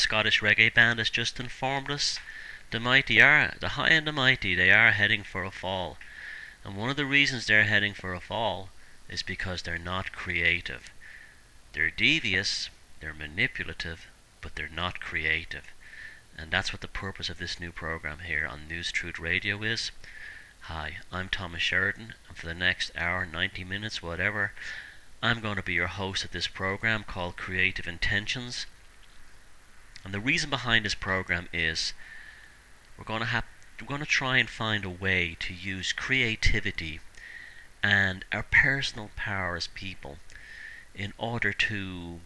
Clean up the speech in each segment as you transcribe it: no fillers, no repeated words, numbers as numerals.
Scottish reggae band has just informed us, the high and the mighty, they are heading for a fall. And one of the reasons they're heading for a fall is because they're not creative. They're devious, they're manipulative, but they're not creative. And that's what the purpose of this new program here on News Truth Radio is. Hi, I'm Thomas Sheridan, and for the next hour, 90 minutes, whatever, I'm going to be your host of this program called Creative Intentions. And the reason behind this program is we're going to try and find a way to use creativity and our personal power as people in order to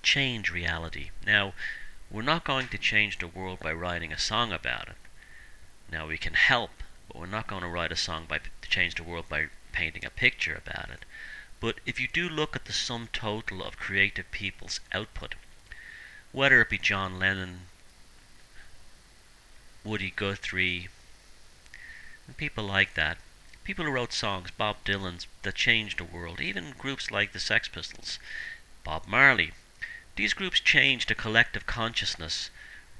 change reality. Now, we're not going to change the world by writing a song about it. Now, we can help, but we're not going to write a song to change the world by painting a picture about it. But if you do look at the sum total of creative people's output, whether it be John Lennon, Woody Guthrie, and people like that, people who wrote songs, Bob Dylan, that changed the world, even groups like the Sex Pistols, Bob Marley, these groups changed the collective consciousness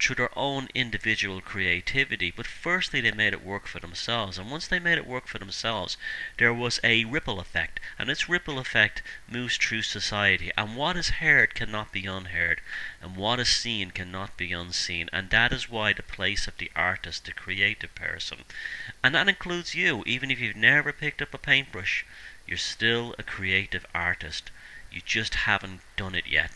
through their own individual creativity, but firstly they made it work for themselves, and once they made it work for themselves, there was a ripple effect, and this ripple effect moves through society, and what is heard cannot be unheard, and what is seen cannot be unseen, and that is why the place of the artist, the creative person, and that includes you, even if you've never picked up a paintbrush, you're still a creative artist, you just haven't done it yet.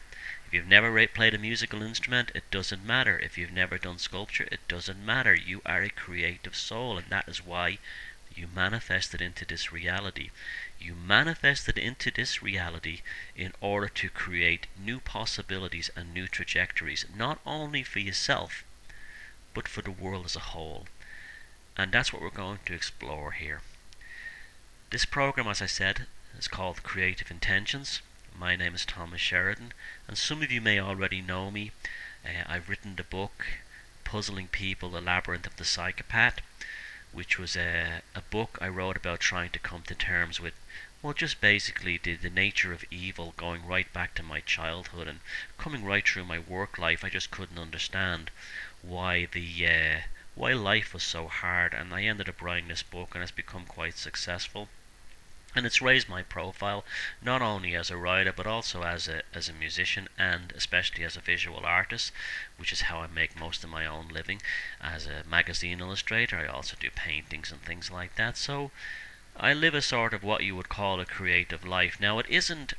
If you've never played a musical instrument, it doesn't matter. If you've never done sculpture, it doesn't matter. You are a creative soul, and that is why you manifested into this reality. You manifested into this reality in order to create new possibilities and new trajectories, not only for yourself, but for the world as a whole. And that's what we're going to explore here. This program, as I said, is called Creative Intentions. My name is Thomas Sheridan, and some of you may already know me. I've written the book Puzzling People, The Labyrinth of the Psychopath, which was a book I wrote about trying to come to terms with, well, just basically the nature of evil, going right back to my childhood and coming right through my work life. I just couldn't understand why life was so hard, and I ended up writing this book, and it's become quite successful. And it's raised my profile, not only as a writer, but also as a musician, and especially as a visual artist, which is how I make most of my own living. As a magazine illustrator, I also do paintings and things like that. So I live a sort of what you would call a creative life. Now, it isn't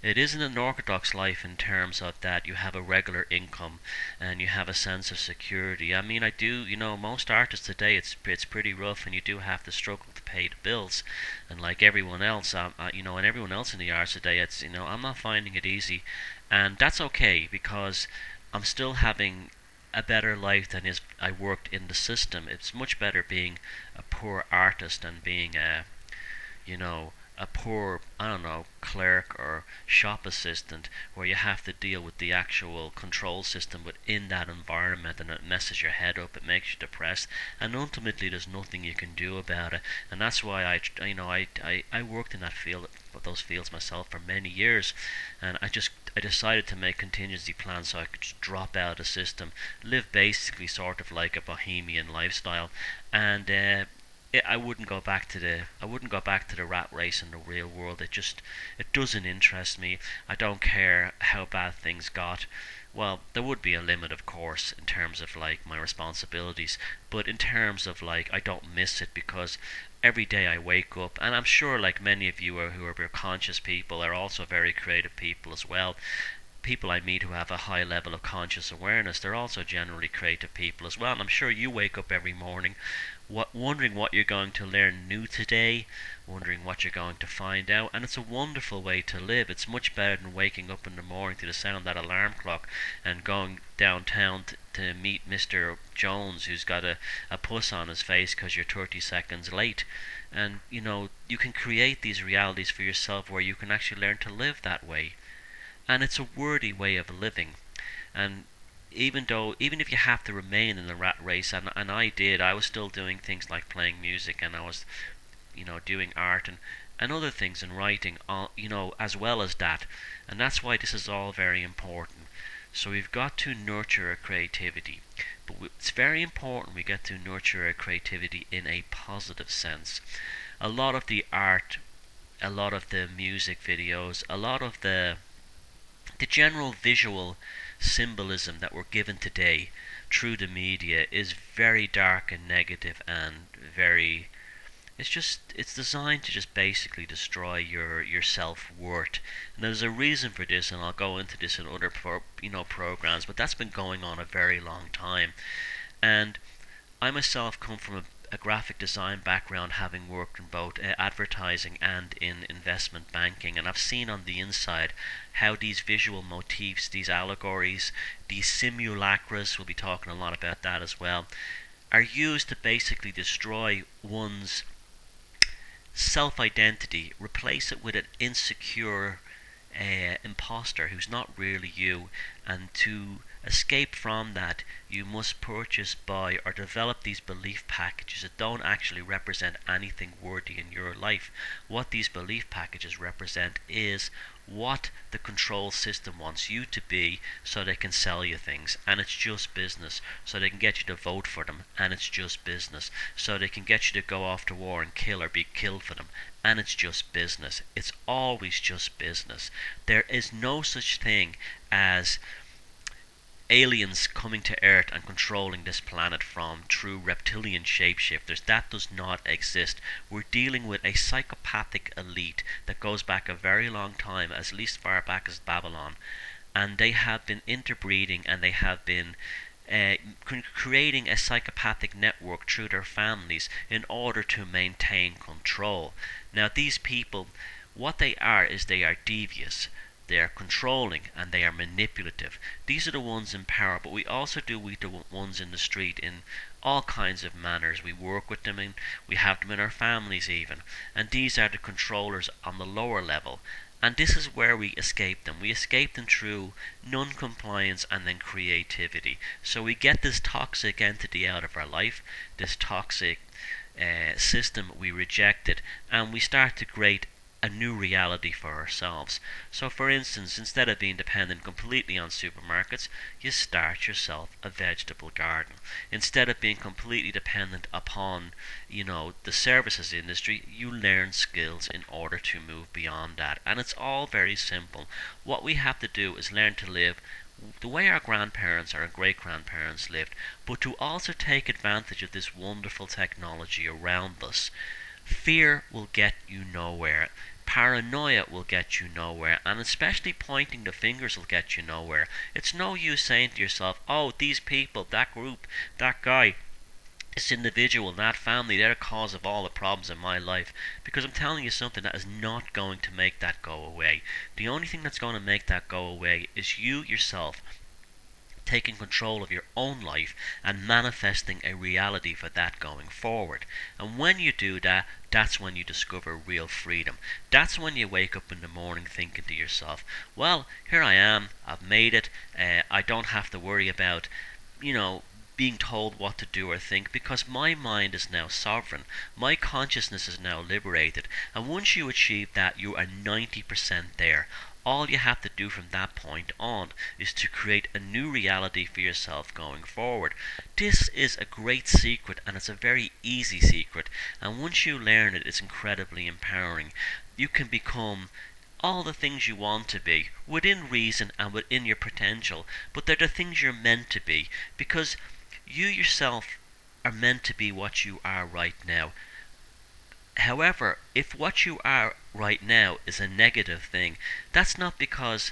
an orthodox life in terms of that you have a regular income and you have a sense of security. I mean, I do, most artists today, it's pretty rough, and you do have to struggle to pay the bills. And like everyone else, and everyone else in the arts today, it's, I'm not finding it easy. And that's okay, because I'm still having a better life than I worked in the system. It's much better being a poor artist than being a poor, clerk or shop assistant, where you have to deal with the actual control system within that environment, and it messes your head up, it makes you depressed, and ultimately there's nothing you can do about it. And that's why I worked in those fields myself for many years, and I decided to make contingency plans so I could just drop out of the system, live basically sort of like a bohemian lifestyle, and I wouldn't go back to the rat race in the real world. It doesn't interest me. I don't care how bad things got. Well, there would be a limit, of course, in terms of like my responsibilities, but in terms of like I don't miss it, because every day I wake up, and I'm sure like many of you who are very conscious people are also very creative people as well. People I meet who have a high level of conscious awareness, they're also generally creative people as well. And I'm sure you wake up every morning wondering what you're going to learn new today, wondering what you're going to find out, and it's a wonderful way to live. It's much better than waking up in the morning to the sound of that alarm clock and going downtown to meet Mr. Jones, who's got a puss on his face because you're 30 seconds late. And you can create these realities for yourself where you can actually learn to live that way, and it's a worthy way of living. And even if you have to remain in the rat race, and I was still doing things like playing music, and I was doing art and other things, and writing, as well as that. And that's why this is all very important. So we've got to nurture our creativity. But it's very important we get to nurture our creativity in a positive sense. A lot of the art, a lot of the music videos, a lot of the general visual symbolism that we're given today through the media is very dark and negative and very, it's designed to just basically destroy your self-worth. And there's a reason for this, and I'll go into this in other programs, but that's been going on a very long time. And I myself come from a graphic design background, having worked in both advertising and in investment banking, and I've seen on the inside how these visual motifs, these allegories, these simulacras, we'll be talking a lot about that as well, are used to basically destroy one's self-identity, replace it with an insecure imposter who's not really you, and to escape from that you must purchase, buy, or develop these belief packages that don't actually represent anything worthy in your life. What these belief packages represent is what the control system wants you to be, so they can sell you things, and it's just business. So they can get you to vote for them, and it's just business. So they can get you to go off to war and kill or be killed for them, and it's just business. It's always just business. There is no such thing as aliens coming to Earth and controlling this planet from true reptilian shapeshifters. That does not exist. We're dealing with a psychopathic elite that goes back a very long time, as least far back as Babylon, and they have been interbreeding, and they have been creating a psychopathic network through their families in order to maintain control. Now these people, what they are is they are devious, they are controlling, and they are manipulative. These are the ones in power, but we also deal with the ones in the street in all kinds of manners. We work with them, and we have them in our families even. And these are the controllers on the lower level. And this is where we escape them. We escape them through non-compliance and then creativity. So we get this toxic entity out of our life, this toxic system, we reject it, and we start to create a new reality for ourselves. So for instance, instead of being dependent completely on supermarkets, you start yourself a vegetable garden. Instead of being completely dependent upon, the services industry, you learn skills in order to move beyond that. And it's all very simple. What we have to do is learn to live the way our grandparents or our great-grandparents lived, but to also take advantage of this wonderful technology around us. Fear will get you nowhere. Paranoia will get you nowhere, and especially pointing the fingers will get you nowhere. It's no use saying to yourself, oh, these people, that group, that guy, this individual, that family, they're the cause of all the problems in my life. Because I'm telling you something that is not going to make that go away. The only thing that's going to make that go away is you yourself taking control of your own life and manifesting a reality for that going forward. And when you do that, that's when you discover real freedom. That's when you wake up in the morning thinking to yourself, well, here I am, I've made it, I don't have to worry about, being told what to do or think, because my mind is now sovereign. My consciousness is now liberated. And once you achieve that, you are 90% there. All you have to do from that point on is to create a new reality for yourself going forward. This is a great secret, and it's a very easy secret. And once you learn it, it's incredibly empowering. You can become all the things you want to be, within reason and within your potential, but they're the things you're meant to be, because you yourself are meant to be what you are right now. However, if what you are right now is a negative thing, that's not because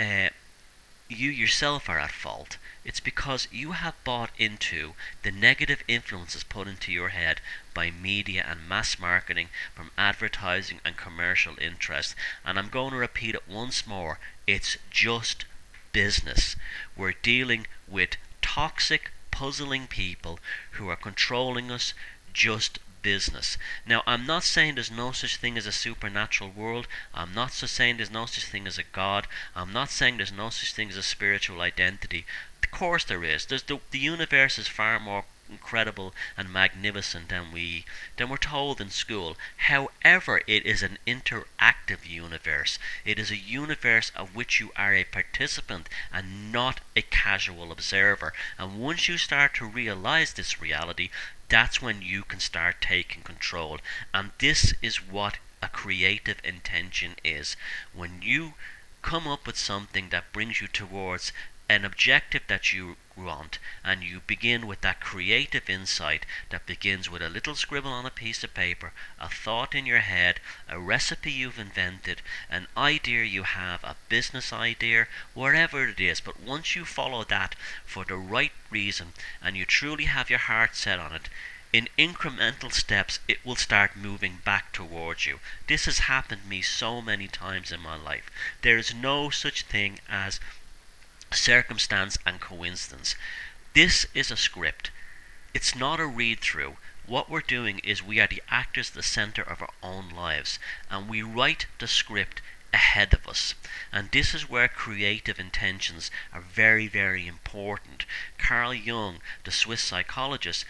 you yourself are at fault. It's because you have bought into the negative influences put into your head by media and mass marketing, from advertising and commercial interest. And I'm going to repeat it once more, it's just business. We're dealing with toxic, puzzling people who are controlling us. Just business. Now, I'm not saying there's no such thing as a supernatural world. I'm not saying there's no such thing as a God. I'm not saying there's no such thing as a spiritual identity. Of course there is. The universe is far more incredible and magnificent than we're told in school. However, it is an interactive universe. It is a universe of which you are a participant and not a casual observer. And once you start to realize this reality, that's when you can start taking control. And this is what a creative intention is. When you come up with something that brings you towards an objective that you want, and you begin with that creative insight that begins with a little scribble on a piece of paper, a thought in your head, a recipe you've invented, an idea you have, a business idea, whatever it is. But once you follow that for the right reason and you truly have your heart set on it, in incremental steps it will start moving back towards you. This has happened to me so many times in my life. There is no such thing as circumstance and coincidence. This is a script. It's not a read through. What we're doing is we are the actors at the center of our own lives, and we write the script ahead of us. And this is where creative intentions are very, very important. Carl Jung, the Swiss psychologist,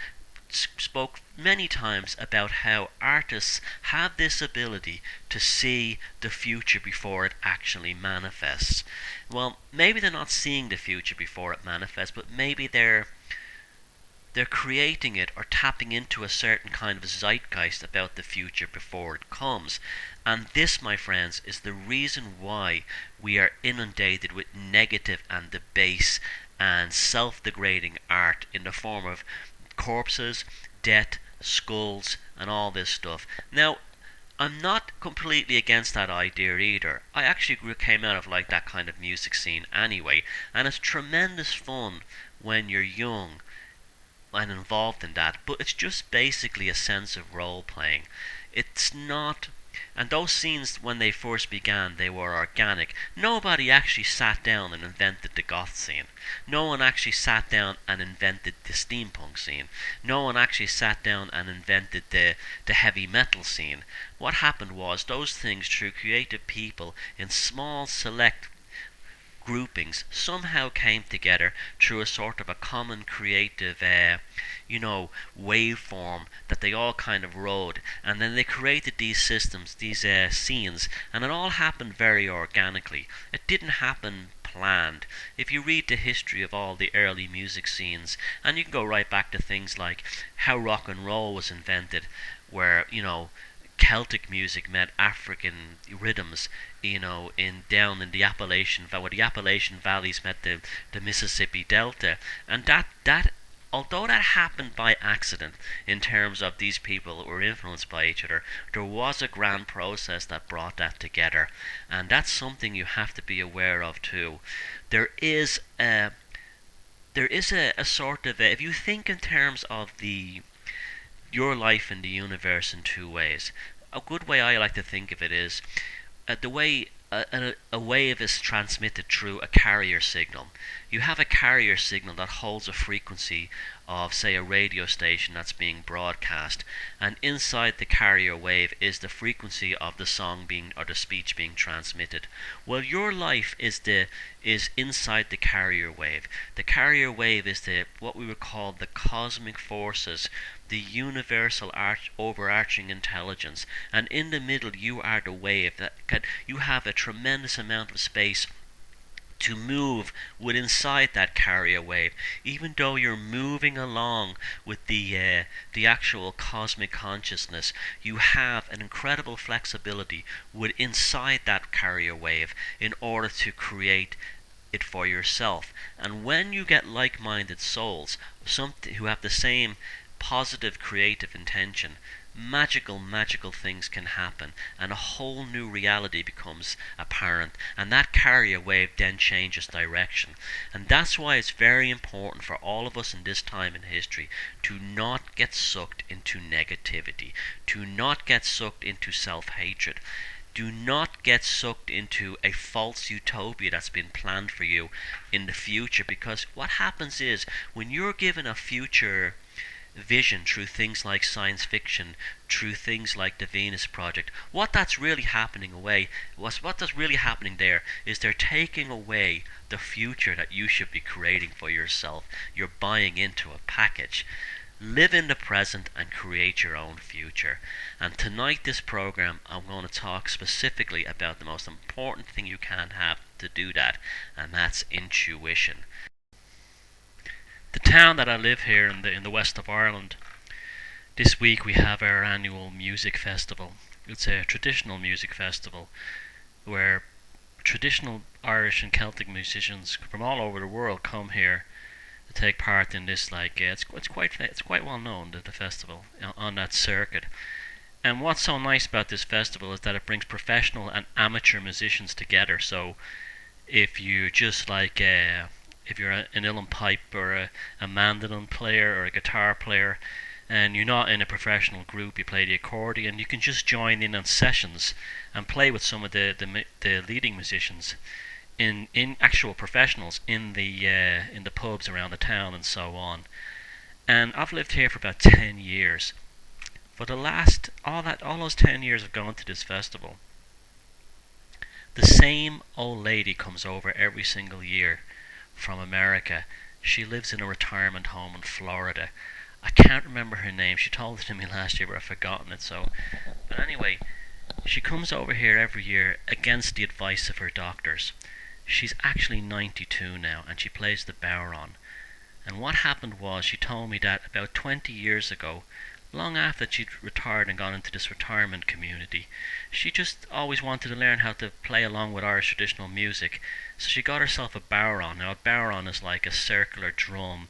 spoke many times about how artists have this ability to see the future before it actually manifests. Well, maybe they're not seeing the future before it manifests, but maybe they're creating it or tapping into a certain kind of zeitgeist about the future before it comes. And this, my friends, is the reason why we are inundated with negative and debase and self-degrading art in the form of corpses, death, skulls, and all this stuff. Now, I'm not completely against that idea either. I actually came out of like that kind of music scene anyway, and it's tremendous fun when you're young and involved in that, but it's just basically a sense of role playing. It's not. And those scenes, when they first began, they were organic. Nobody actually sat down and invented the goth scene. No one actually sat down and invented the steampunk scene. No one actually sat down and invented the heavy metal scene. What happened was those things, through creative people in small select groupings, somehow came together through a sort of a common creative waveform that they all kind of rode, and then they created these systems, these scenes, and it all happened very organically. It didn't happen planned. If you read the history of all the early music scenes, and you can go right back to things like how rock and roll was invented, where Celtic music met African rhythms, in down in the Appalachian Valley, where the Appalachian valleys met the Mississippi Delta, and that although that happened by accident in terms of these people that were influenced by each other, there was a grand process that brought that together, and that's something you have to be aware of too. There is a sort of if you think in terms of your life in the universe in two ways. A good way I like to think of it is the way a wave is transmitted through a carrier signal. You have a carrier signal that holds a frequency of, say, a radio station that's being broadcast, and inside the carrier wave is the frequency of the song being or the speech being transmitted. Well, your life is inside the carrier wave. The carrier wave is what we would call the cosmic forces, the universal overarching intelligence, and in the middle you are the wave. You have a tremendous amount of space to move with inside that carrier wave, even though you're moving along with the actual cosmic consciousness. You have an incredible flexibility with inside that carrier wave in order to create it for yourself. And when you get like-minded souls, who have the same positive creative intention, magical things can happen, and a whole new reality becomes apparent, and that carrier wave then changes direction. And that's why it's very important for all of us in this time in history to not get sucked into negativity, to not get sucked into self-hatred. Do not get sucked into a false utopia that's been planned for you in the future, because what happens is when you're given a future vision through things like science fiction, through things like the Venus Project, what that's really happening there is they're taking away the future that you should be creating for yourself. You're buying into a package. Live in the present and create your own future. And tonight, this program, I'm going to talk specifically about the most important thing you can have to do that, and that's intuition. The town that I live here in the west of Ireland, this week we have our annual music festival. It's a traditional music festival where traditional Irish and Celtic musicians from all over the world come here to take part in this. It's quite well known, the festival on that circuit. And what's so nice about this festival is that it brings professional and amateur musicians together. So if you just if you're an uilleann pipe or a mandolin player or a guitar player, and you're not in a professional group, you play the accordion, you can just join in on sessions and play with some of the leading musicians in actual professionals in the pubs around the town and so on. And I've lived here for about 10 years. For the last all those 10 years I've gone to this festival, the same old lady comes over every single year from America. She lives in a retirement home in Florida. I can't remember her name. She told it to me last year, but I've forgotten it. But anyway, she comes over here every year against the advice of her doctors. She's actually 92 now, and she plays the bodhrán. And what happened was, she told me that about 20 years ago, long after she'd retired and gone into this retirement community, she just always wanted to learn how to play along with Irish traditional music. So she got herself a bodhrán. Now, a bodhrán is like a circular drum.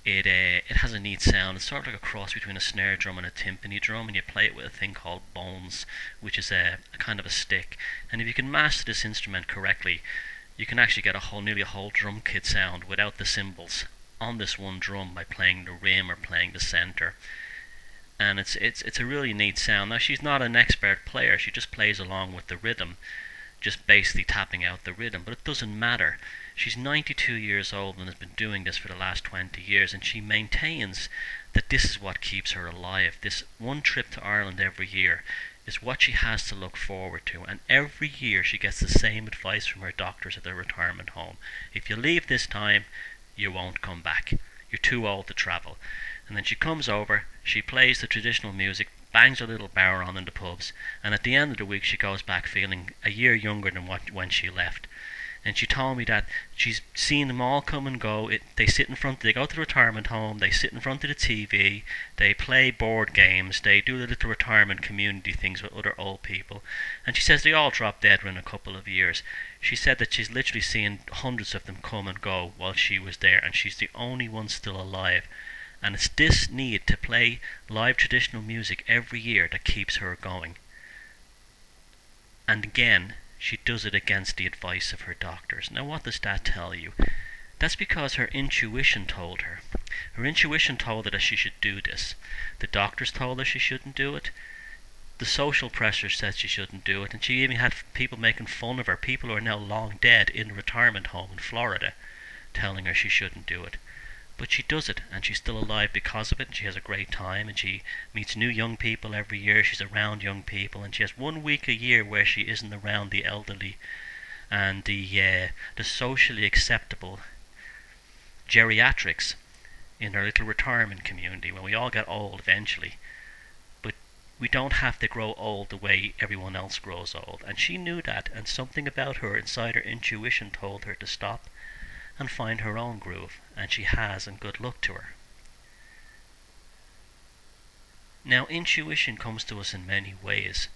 It has a neat sound. It's sort of like a cross between a snare drum and a timpani drum, and you play it with a thing called bones, which is a kind of a stick. And if you can master this instrument correctly, you can actually get nearly a whole drum kit sound without the cymbals on this one drum by playing the rim or playing the center. And it's a really neat sound. Now, she's not an expert player. She just plays along with the rhythm, just basically tapping out the rhythm. But it doesn't matter. She's 92 years old and has been doing this for the last 20 years, and she maintains that this is what keeps her alive. This one trip to Ireland every year is what she has to look forward to, and every year she gets the same advice from her doctors at their retirement home. If you leave this time, you won't come back. You're too old to travel. And then she comes over, she plays the traditional music, bangs her little bodhrán in the pubs, and at the end of the week she goes back feeling a year younger than when she left. And she told me that she's seen them all come and go. They go to the retirement home, they sit in front of the TV, they play board games, they do the little retirement community things with other old people. And she says they all drop dead within a couple of years. She said that she's literally seen hundreds of them come and go while she was there, and she's the only one still alive. And it's this need to play live traditional music every year that keeps her going. And again, she does it against the advice of her doctors. Now, what does that tell you? That's because her intuition told her. Her intuition told her that she should do this. The doctors told her she shouldn't do it. The social pressure said she shouldn't do it. And she even had people making fun of her, people who are now long dead in a retirement home in Florida, telling her she shouldn't do it. But she does it, and she's still alive because of it, and she has a great time, and she meets new young people every year. She's around young people, and she has 1 week a year where she isn't around the elderly and the socially acceptable geriatrics in her little retirement community, when we all get old eventually. But we don't have to grow old the way everyone else grows old. And she knew that, and something about her inside her intuition told her to stop and find her own groove, and she has, and good luck to her. Now, intuition comes to us in many ways.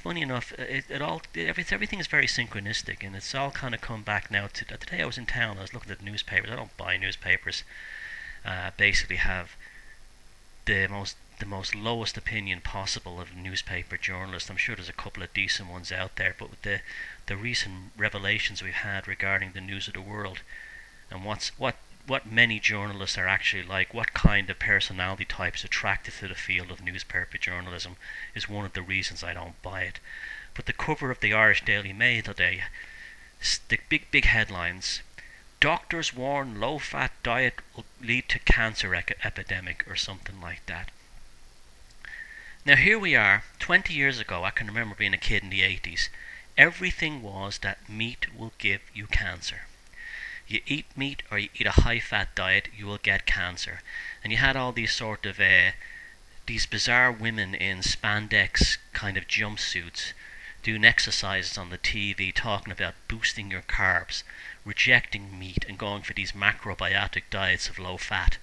Funny enough, everything is very synchronistic, and it's all kind of come back now to today. I was in town, I was looking at newspapers. I don't buy newspapers. Basically have the most lowest opinion possible of newspaper journalists. I'm sure there's a couple of decent ones out there, but with the recent revelations we've had regarding the news of the world and what many journalists are actually like, what kind of personality types attracted to the field of newspaper journalism, is one of the reasons I don't buy it. But the cover of the Irish Daily Mail today, the big headlines: doctors warn low-fat diet will lead to cancer epidemic, or something like that. Now here we are, 20 years ago. I can remember being a kid in the 80s. Everything was that meat will give you cancer. You eat meat or you eat a high-fat diet, you will get cancer. And you had all these sort of these bizarre women in spandex kind of jumpsuits doing exercises on the TV talking about boosting your carbs, rejecting meat and going for these macrobiotic diets of low fat,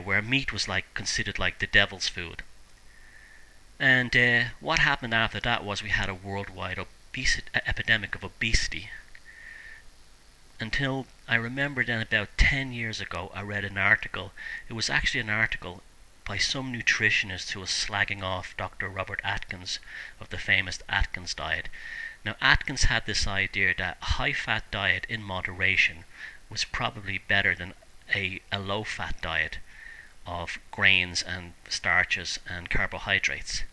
where meat was like considered like the devil's food. And what happened after that was we had a worldwide epidemic of obesity. Until I remember then about 10 years ago, I read an article. It was actually an article by some nutritionist who was slagging off Dr. Robert Atkins of the famous Atkins diet. Now, Atkins had this idea that a high-fat diet in moderation was probably better than a low-fat diet of grains and starches and carbohydrates.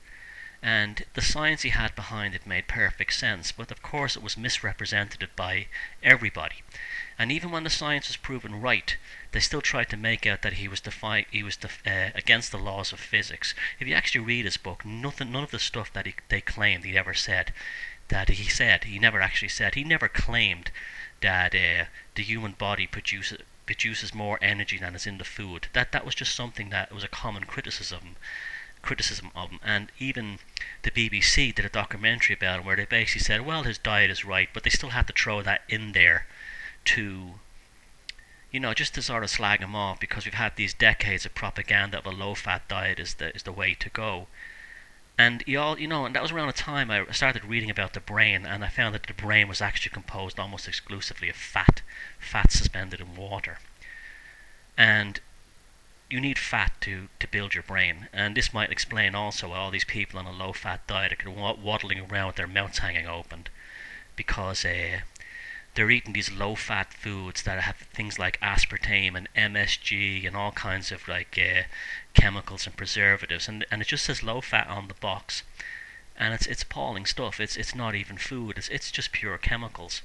And the science he had behind it made perfect sense, but of course it was misrepresented by everybody. And even when the science was proven right, they still tried to make out that he was against the laws of physics. If you actually read his book, none of the stuff that they claimed he ever said, he never actually said. He never claimed that the human body produces more energy than is in the food. That was just something that was a common criticism of him. And even the BBC did a documentary about him where they basically said, well, his diet is right, but they still had to throw that in there to, just to sort of slag him off, because we've had these decades of propaganda of a low-fat diet is the way to go. And and that was around the time I started reading about the brain, and I found that the brain was actually composed almost exclusively of fat suspended in water. And you need fat to build your brain, and this might explain also all these people on a low-fat diet are waddling around with their mouths hanging open, because they're eating these low-fat foods that have things like aspartame and MSG and all kinds of chemicals and preservatives, and it just says low-fat on the box, and it's appalling stuff. It's not even food. It's just pure chemicals.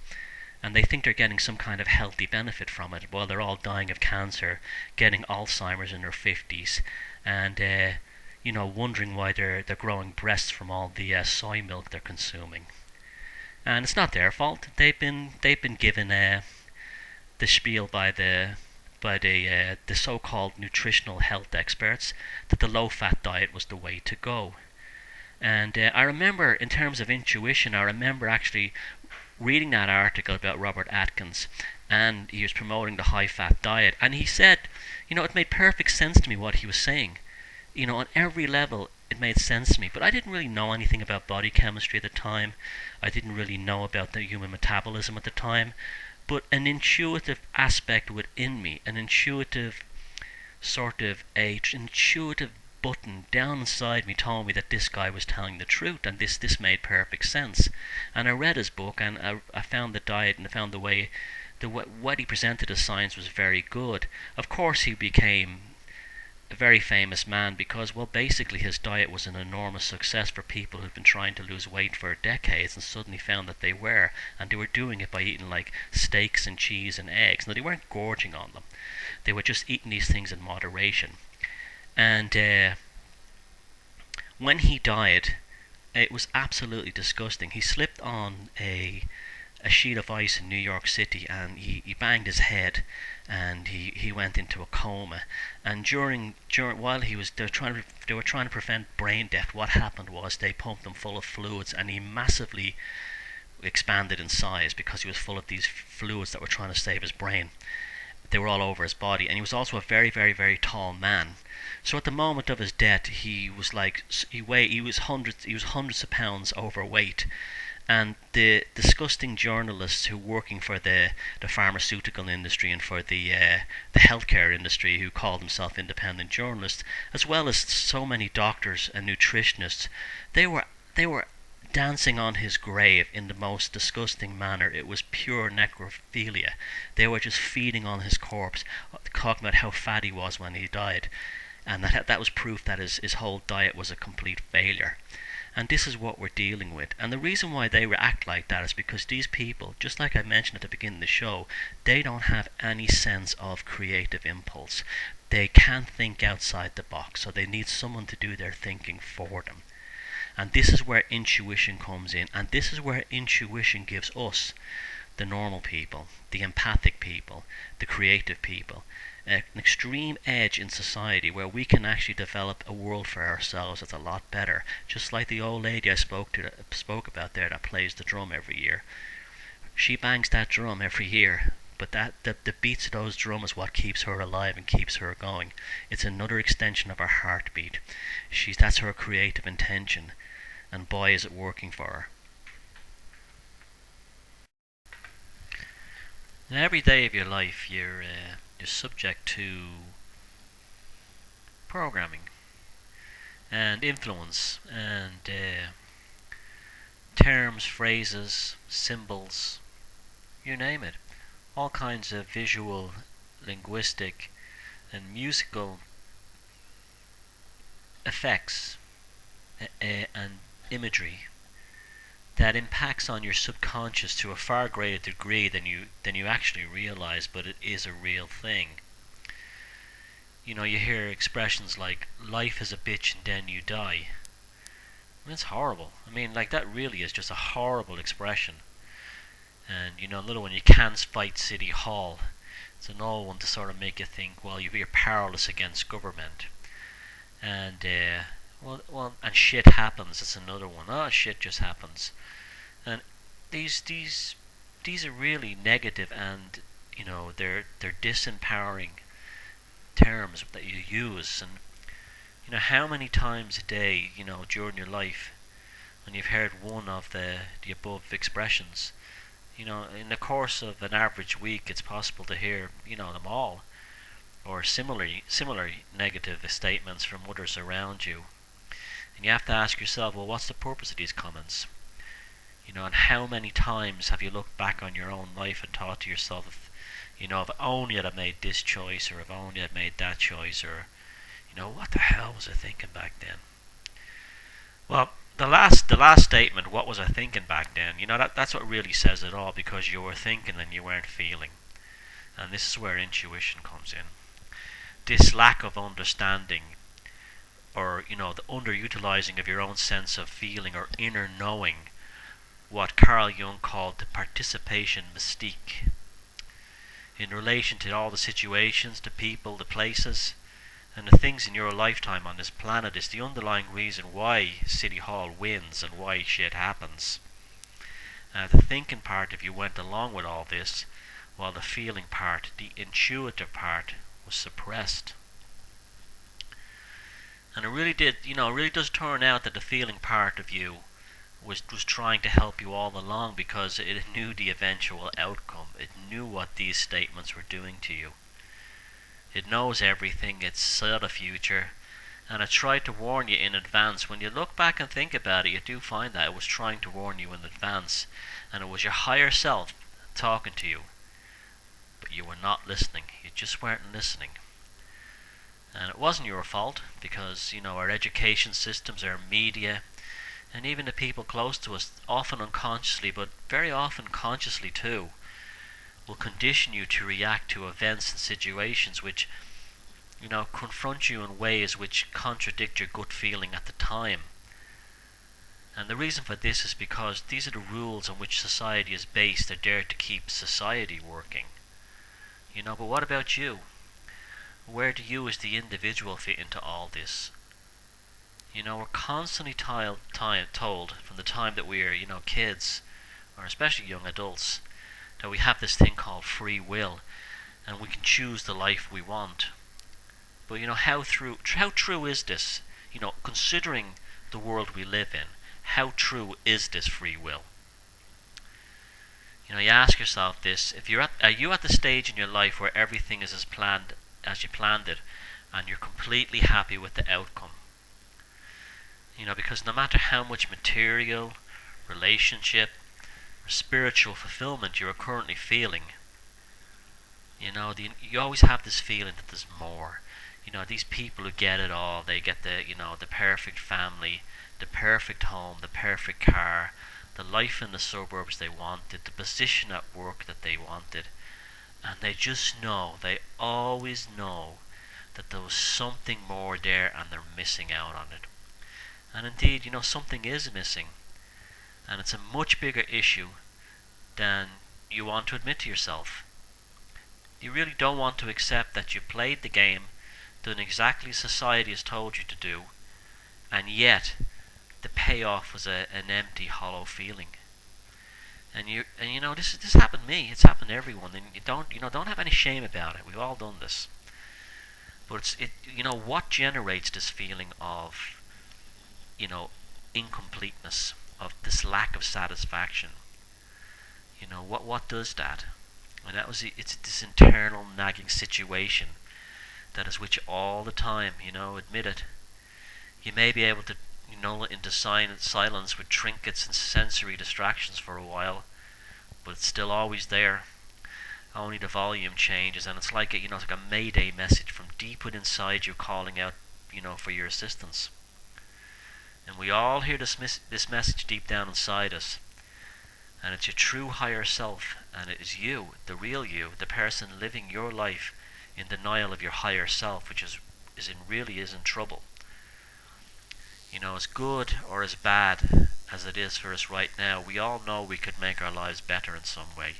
And they think they're getting some kind of healthy benefit from it, while they're all dying of cancer, getting Alzheimer's in their 50s, and wondering why they're growing breasts from all the soy milk they're consuming. And it's not their fault. They've been given the spiel by the so-called nutritional health experts that the low-fat diet was the way to go. And I remember, in terms of intuition, I remember actually reading that article about Robert Atkins, and he was promoting the high-fat diet, and he said, it made perfect sense to me what he was saying. On every level it made sense to me, but I didn't really know anything about body chemistry at the time. I didn't really know about the human metabolism at the time, but an intuitive aspect within me, an intuitive button down inside me told me that this guy was telling the truth, and this made perfect sense. And I read his book, and I found the diet, and I found what he presented as science was very good. Of course, he became a very famous man because, well, basically his diet was an enormous success for people who'd been trying to lose weight for decades and suddenly found that they were, and they were doing it by eating like steaks and cheese and eggs. Now, they weren't gorging on them. They were just eating these things in moderation. And when he died, it was absolutely disgusting. He slipped on a sheet of ice in New York City, and he banged his head, and he went into a coma. And while they were trying to prevent brain death, what happened was they pumped him full of fluids, and he massively expanded in size because he was full of these fluids that were trying to save his brain. They were all over his body, and he was also a very, very, very tall man. So at the moment of his death, he was hundreds of pounds overweight. And the disgusting journalists who were working for the pharmaceutical industry and for the healthcare industry, who called themselves independent journalists, as well as so many doctors and nutritionists, they were dancing on his grave in the most disgusting manner. It was pure necrophilia. They were just feeding on his corpse, talking about how fat he was when he died, and that was proof that his whole diet was a complete failure. And this is what we're dealing with. And the reason why they react like that is because these people, just like I mentioned at the beginning of the show, they don't have any sense of creative impulse. They can't think outside the box, so they need someone to do their thinking for them. And this is where intuition comes in, and this is where intuition gives us the normal people, the empathic people, the creative people, an extreme edge in society where we can actually develop a world for ourselves that's a lot better. Just like the old lady I spoke about there that plays the drum every year. She bangs that drum every year, but the beats of those drums is what keeps her alive and keeps her going. It's another extension of her heartbeat. That's her creative intention, and boy is it working for her. In every day of your life, you're subject to programming and influence and terms, phrases, symbols, you name it. All kinds of visual, linguistic, and musical effects and imagery that impacts on your subconscious to a far greater degree than you actually realize, but it is a real thing. You hear expressions like "life is a bitch and then you die." I mean, it's horrible. I mean, like that really is just a horrible expression. And another one, you can't fight City Hall. It's another one to sort of make you think, well, you're powerless against government. And and shit happens. It's another one. Oh, shit just happens. And these are really negative, and they're disempowering terms that you use. And how many times a day, during your life, when you've heard one of the above expressions, in the course of an average week, it's possible to hear, them all, or similar negative statements from others around you. And you have to ask yourself, well, what's the purpose of these comments? And how many times have you looked back on your own life and thought to yourself, if only I'd have made this choice, or if only I'd made that choice, or, what the hell was I thinking back then? Well, the last statement, what was I thinking back then? That's what really says it all, because you were thinking and you weren't feeling. And this is where intuition comes in. This lack of understanding, or, the underutilizing of your own sense of feeling or inner knowing, what Carl Jung called the participation mystique. In relation to all the situations, the people, the places, and the things in your lifetime on this planet is the underlying reason why City Hall wins and why shit happens. The thinking part of you went along with all this, while the feeling part, the intuitive part, was suppressed. And it really does turn out that the feeling part of you was trying to help you all along, because it knew the eventual outcome. It knew what these statements were doing to you. It knows everything, it saw the future, and it tried to warn you in advance. When you look back and think about it, you do find that it was trying to warn you in advance, and it was your higher self talking to you. But you were not listening. You just weren't listening. And it wasn't your fault, because, our education systems, our media, and even the people close to us, often unconsciously, but very often consciously too, will condition you to react to events and situations which, confront you in ways which contradict your gut feeling at the time. And the reason for this is because these are the rules on which society is based. They're there to keep society working. But what about you? Where do you as the individual fit into all this? We're constantly told from the time that we're, kids, or especially young adults, that we have this thing called free will, and we can choose the life we want. But how true is this? Considering the world we live in, how true is this free will? You ask yourself this: are you at the stage in your life where everything is as you planned it, and you're completely happy with the outcome? Because no matter how much material, relationship, or spiritual fulfillment you are currently feeling, you always have this feeling that there's more. These people who get it all, they get the perfect family, the perfect home, the perfect car, the life in the suburbs they wanted, the position at work that they wanted, and they just know, they always know, that there was something more there and they're missing out on it. And indeed, something is missing, and it's a much bigger issue than you want to admit to yourself. You really don't want to accept that you played the game, done exactly as society has told you to do, and yet the payoff was an empty, hollow feeling. And you know this happened to me. It's happened to everyone, and don't have any shame about it. We've all done this. But what generates this feeling of you know incompleteness, of this lack of satisfaction. What does that? And it's this internal nagging situation that is with you all the time. Admit it. You may be able to null it into silence with trinkets and sensory distractions for a while, but it's still always there. Only the volume changes, and it's like it's like a mayday message from deep within inside you calling out, for your assistance. And we all hear this message deep down inside us, and it's your true higher self, and it is you, the real you, the person living your life in denial of your higher self, which really is in trouble. As good or as bad as it is for us right now, we all know we could make our lives better in some way.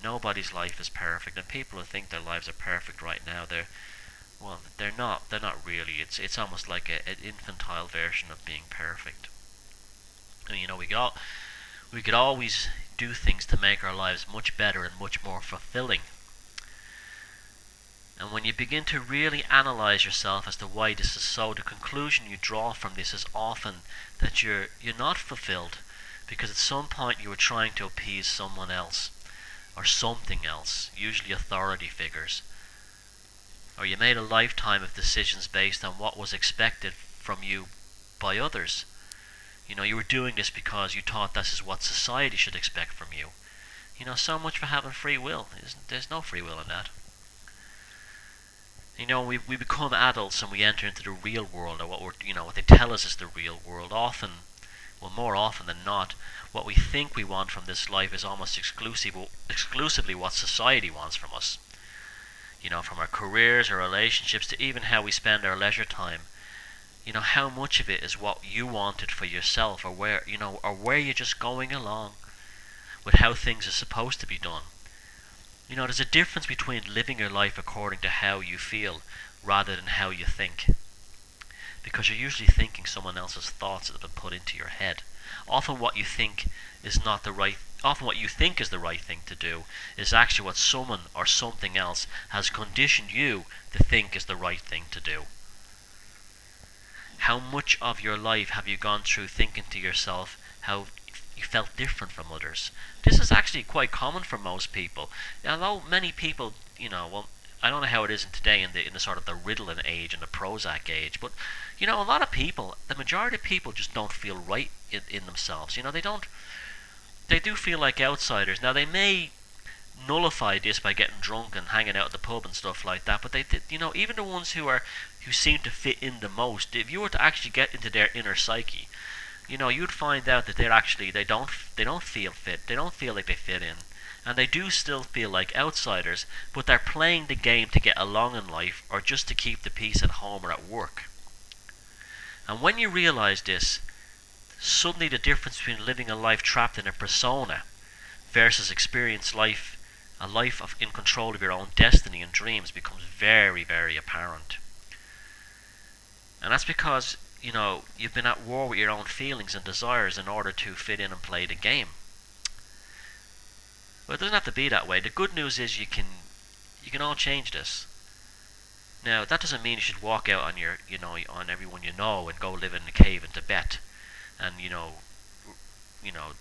Nobody's life is perfect, and people who think their lives are perfect right now, they're not. They're not really. It's almost like an infantile version of being perfect. And we could always do things to make our lives much better and much more fulfilling. And when you begin to really analyze yourself as to why this is so, the conclusion you draw from this is often that you're not fulfilled because at some point you were trying to appease someone else or something else, usually authority figures. Or you made a lifetime of decisions based on what was expected from you by others. You were doing this because you thought this is what society should expect from you. So much for having free will. There's no free will in that. We become adults and we enter into the real world, or what they tell us is the real world. More often than not, what we think we want from this life is almost exclusively what society wants from us. From our careers, our relationships, to even how we spend our leisure time. How much of it is what you wanted for yourself, or where you're just going along with how things are supposed to be done. There's a difference between living your life according to how you feel rather than how you think. Because you're usually thinking someone else's thoughts that have been put into your head. Often what you think is the right thing to do is actually what someone or something else has conditioned you to think is the right thing to do. How much of your life have you gone through thinking to yourself how you felt different from others? This is actually quite common for most people. Although many people, I don't know how it is today in the sort of the Ritalin age and the Prozac age, but a lot of people, the majority of people just don't feel right in themselves. They do feel like outsiders. Now they may nullify this by getting drunk and hanging out at the pub and stuff like that, but even the ones who seem to fit in the most, if you were to actually get into their inner psyche, you'd find out that they don't feel fit. They don't feel like they fit in, and they do still feel like outsiders. But they're playing the game to get along in life, or just to keep the peace at home or at work. And when you realize this, suddenly the difference between living a life trapped in a persona versus experience a life in control of your own destiny and dreams becomes very, very apparent. And that's because you've been at war with your own feelings and desires in order to fit in and play the game. But it doesn't have to be that way. The good news is you can all change this. Now that doesn't mean you should walk out on on everyone you know and go live in a cave in Tibet and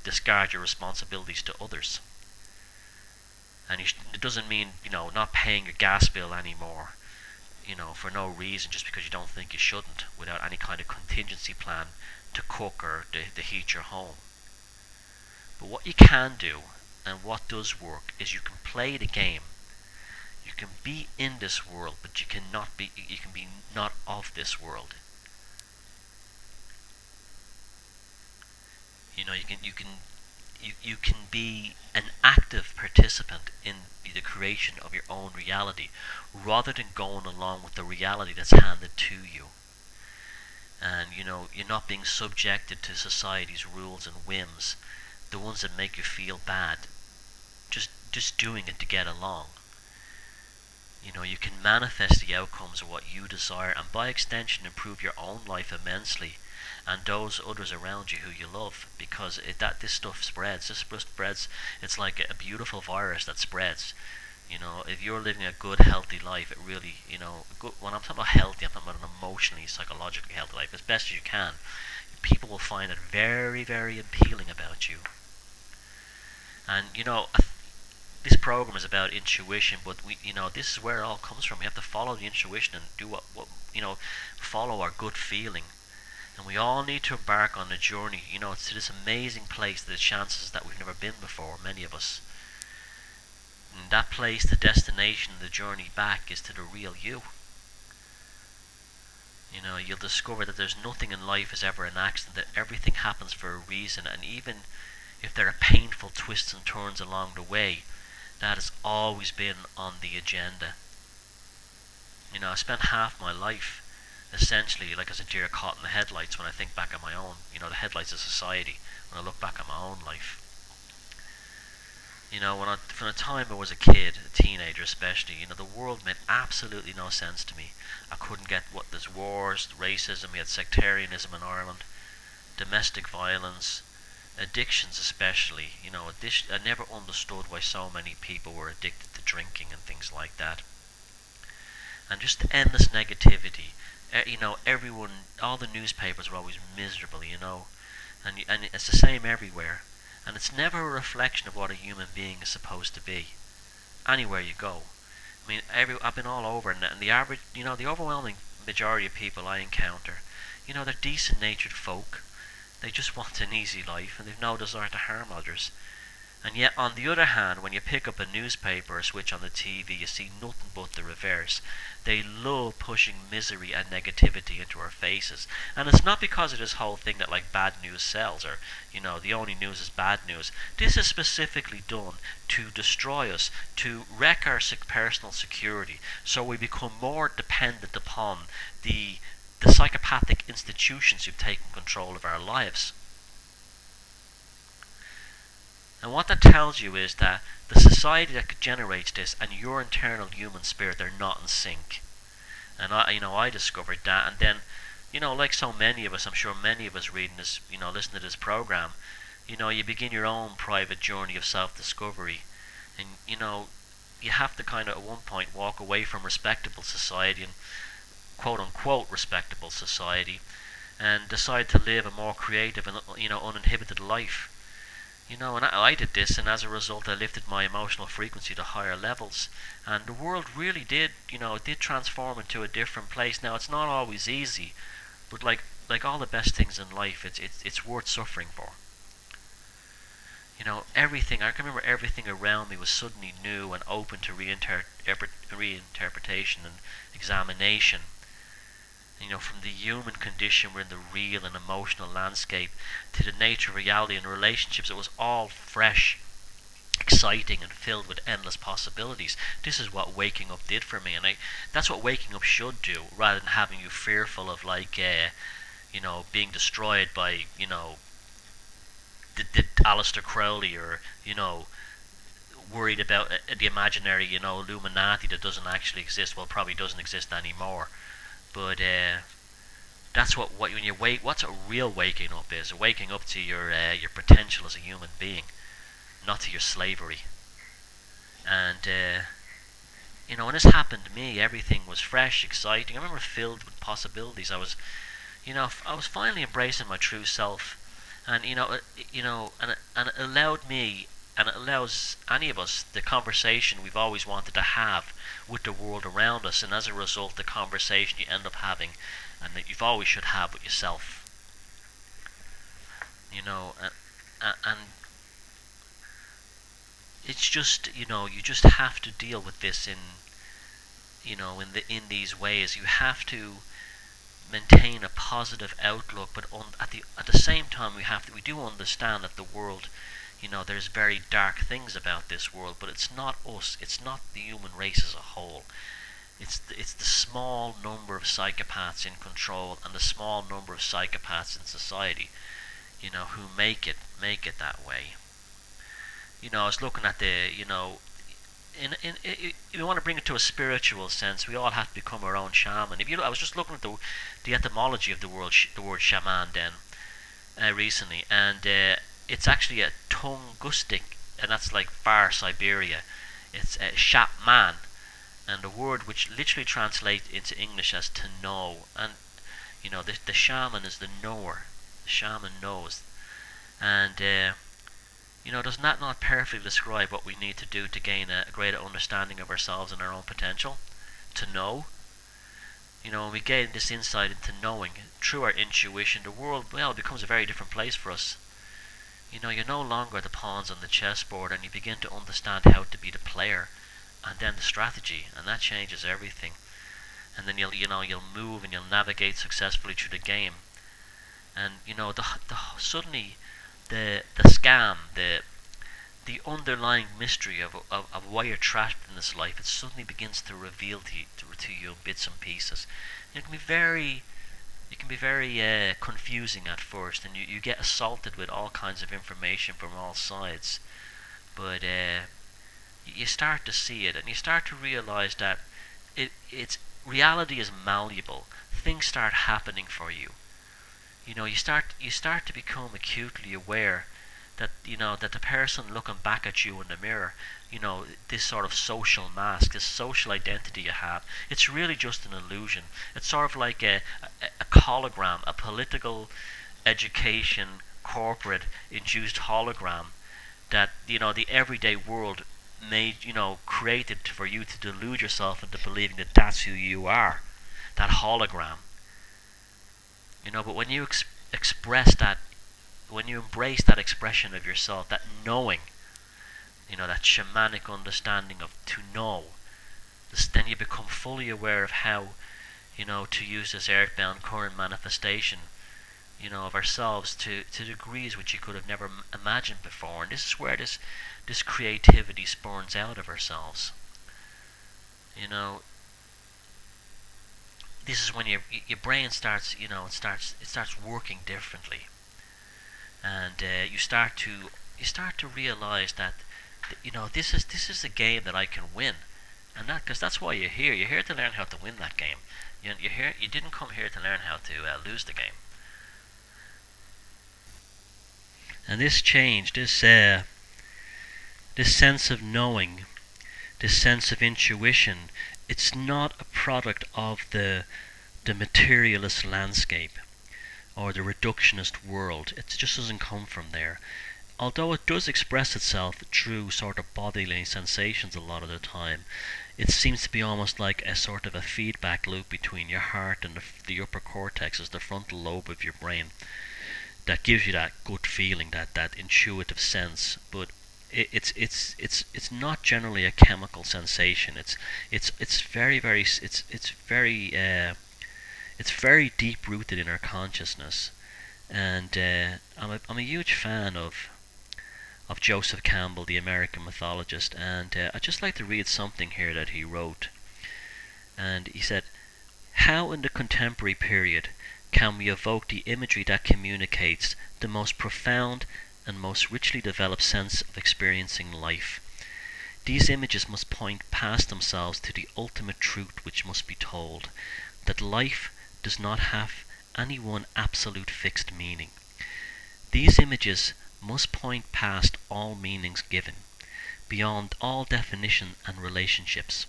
discard your responsibilities to others. And it doesn't mean not paying your gas bill anymore. For no reason, just because you don't think you shouldn't, without any kind of contingency plan to cook or to heat your home. But what you can do, and what does work, is you can play the game. You can be in this world, but you can be not of this world. You can be an active participant in the creation of your own reality, rather than going along with the reality that's handed to you. And you're not being subjected to society's rules and whims, the ones that make you feel bad. Just just doing it to get along. You can manifest the outcomes of what you desire, and by extension improve your own life immensely, and those others around you who you love, because this stuff spreads. This stuff spreads. It's like a beautiful virus that spreads. If you're living a good, healthy life, it really, when I'm talking about healthy, I'm talking about an emotionally, psychologically healthy life, as best as you can. People will find it very, very appealing about you. And this program is about intuition, but this is where it all comes from. We have to follow the intuition and do what follow our good feeling. And we all need to embark on a journey, to this amazing place, the chances that we've never been before, many of us. And that place, the destination, the journey back is to the real you. You'll discover that there's nothing in life is ever an accident, that everything happens for a reason, and even if there are painful twists and turns along the way, that has always been on the agenda. I spent half my life essentially like as a deer caught in the headlights when I think back on my own, the headlights of society, when I look back on my own life. From the time I was a kid, a teenager especially, the world made absolutely no sense to me. I couldn't get what there's wars, racism, we had sectarianism in Ireland, domestic violence, addictions especially. I never understood why so many people were addicted to drinking and things like that. And just the endless negativity. Everyone, all the newspapers were always miserable, and it's the same everywhere. And it's never a reflection of what a human being is supposed to be. Anywhere you go. I've been all over, and the average, the overwhelming majority of people I encounter, they're decent-natured folk. They just want an easy life, and they've no desire to harm others. And yet, on the other hand, when you pick up a newspaper or switch on the TV, you see nothing but the reverse. They love pushing misery and negativity into our faces. And it's not because of this whole thing that like bad news sells, or the only news is bad news. This is specifically done to destroy us, to wreck our personal security, so we become more dependent upon the psychopathic institutions who've taken control of our lives. And what that tells you is that the society that generates this and your internal human spirit, they're not in sync. And I discovered that, and then, like so many of us, I'm sure many of us reading this, listening to this program, you begin your own private journey of self-discovery, and you have to kind of at one point walk away from respectable society and quote-unquote respectable society, and decide to live a more creative and uninhibited life. And I did this, and as a result I lifted my emotional frequency to higher levels, and the world really did transform into a different place. Now, it's not always easy, but like all the best things in life, it's worth suffering for. Everything, I can remember everything around me was suddenly new and open to reinterpretation and examination. From the human condition, we're in the real and emotional landscape, to the nature of reality and relationships, it was all fresh, exciting, and filled with endless possibilities. This is what waking up did for me, and that's what waking up should do, rather than having you fearful of being destroyed by the Aleister Crowley, or worried about the imaginary Illuminati that doesn't actually exist. Well, probably doesn't exist anymore. But that's when you wake. What's a real waking up is waking up to your potential as a human being, not to your slavery. And when this happened to me, everything was fresh, exciting. I remember filled with possibilities. I was finally embracing my true self, and and it allowed me, and it allows any of us, the conversation we've always wanted to have with the world around us, and as a result the conversation you end up having and that you've always should have with yourself. And it's just you just have to deal with this in these ways. You have to maintain a positive outlook, but at the same time we do understand that the world, there's very dark things about this world, but it's not us. It's not the human race as a whole. It's the small number of psychopaths in control and the small number of psychopaths in society, who make it that way. I was looking at if you want to bring it to a spiritual sense, we all have to become our own shaman. I was just looking at the etymology of the word shaman then recently, and it's actually a Tungustic, and that's like far Siberia. It's Shapman, and a word which literally translates into English as to know. And the shaman is the knower. The shaman knows, and does that not perfectly describe what we need to do to gain a greater understanding of ourselves and our own potential? To know. When we gain this insight into knowing through our intuition, the world, well, becomes a very different place for us. You're no longer the pawns on the chessboard, and you begin to understand how to be the player, and then the strategy, and that changes everything. And then you'll move and you'll navigate successfully through the game. And suddenly the scam, the underlying mystery of why you're trapped in this life, it suddenly begins to reveal to you in bits and pieces. It can be very confusing at first, and you get assaulted with all kinds of information from all sides. But you start to see it, and you start to realize that it's reality is malleable. Things start happening for you. You start to become acutely aware that the person looking back at you in the mirror, this sort of social mask, this social identity you have, it's really just an illusion. It's sort of like a hologram, a political, education, corporate induced hologram that the everyday world made, created for you to delude yourself into believing that that's who you are, that hologram. But when you express that, when you embrace that expression of yourself, that knowing, that shamanic understanding of to know, then you become fully aware of how, to use this earthbound current manifestation, of ourselves to degrees which you could have never imagined before. And this is where this creativity spawns out of ourselves. This is when your brain starts, it starts working differently, and you start to realize that this is a game that I can win, and because that's why you're here. You're here to learn how to win that game. You didn't come here to learn how to lose the game. And this change, this sense of knowing, this sense of intuition, it's not a product of the materialist landscape or the reductionist world. It just doesn't come from there. Although it does express itself through sort of bodily sensations a lot of the time, it seems to be almost like a sort of a feedback loop between your heart and the upper cortex, is the frontal lobe of your brain, that gives you that gut feeling, that intuitive sense. But it's not generally a chemical sensation. It's very deep rooted in our consciousness. And I'm a huge fan of Joseph Campbell, the American mythologist, and I'd just like to read something here that he wrote. And he said, "How in the contemporary period can we evoke the imagery that communicates the most profound and most richly developed sense of experiencing life? These images must point past themselves to the ultimate truth which must be told, that life does not have any one absolute fixed meaning. These images must point past all meanings given, beyond all definition and relationships,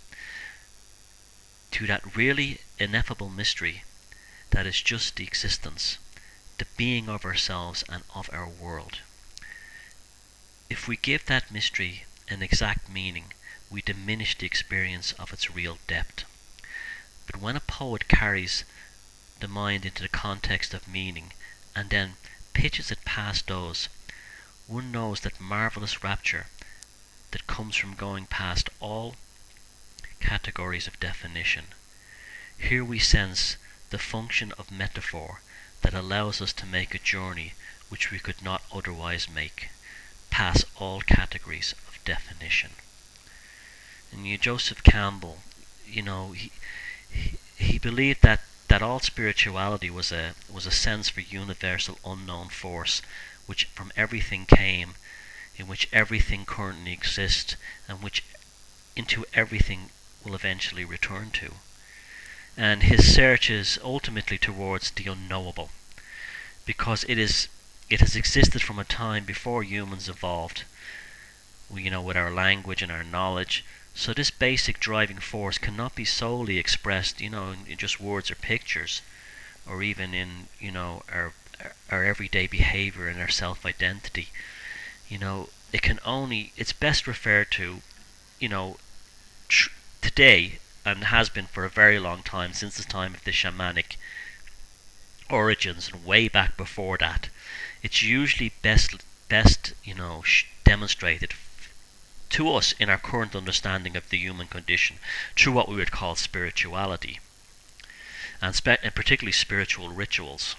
to that really ineffable mystery that is just the existence, the being of ourselves and of our world. If we give that mystery an exact meaning, we diminish the experience of its real depth. But when a poet carries the mind into the context of meaning and then pitches it past those, one knows that marvelous rapture that comes from going past all categories of definition. Here we sense the function of metaphor that allows us to make a journey which we could not otherwise make, past all categories of definition." And Joseph Campbell, he believed that all spirituality was a sense for universal unknown force, which from everything came, in which everything currently exists, and which into everything will eventually return to. And his search is ultimately towards the unknowable, because it has existed from a time before humans evolved, with our language and our knowledge. So this basic driving force cannot be solely expressed, in just words or pictures, or even in, our everyday behavior and our self-identity. It's best referred to, today, and has been for a very long time, since the time of the shamanic origins and way back before that. It's usually best demonstrated to us in our current understanding of the human condition through what we would call spirituality, and particularly spiritual rituals.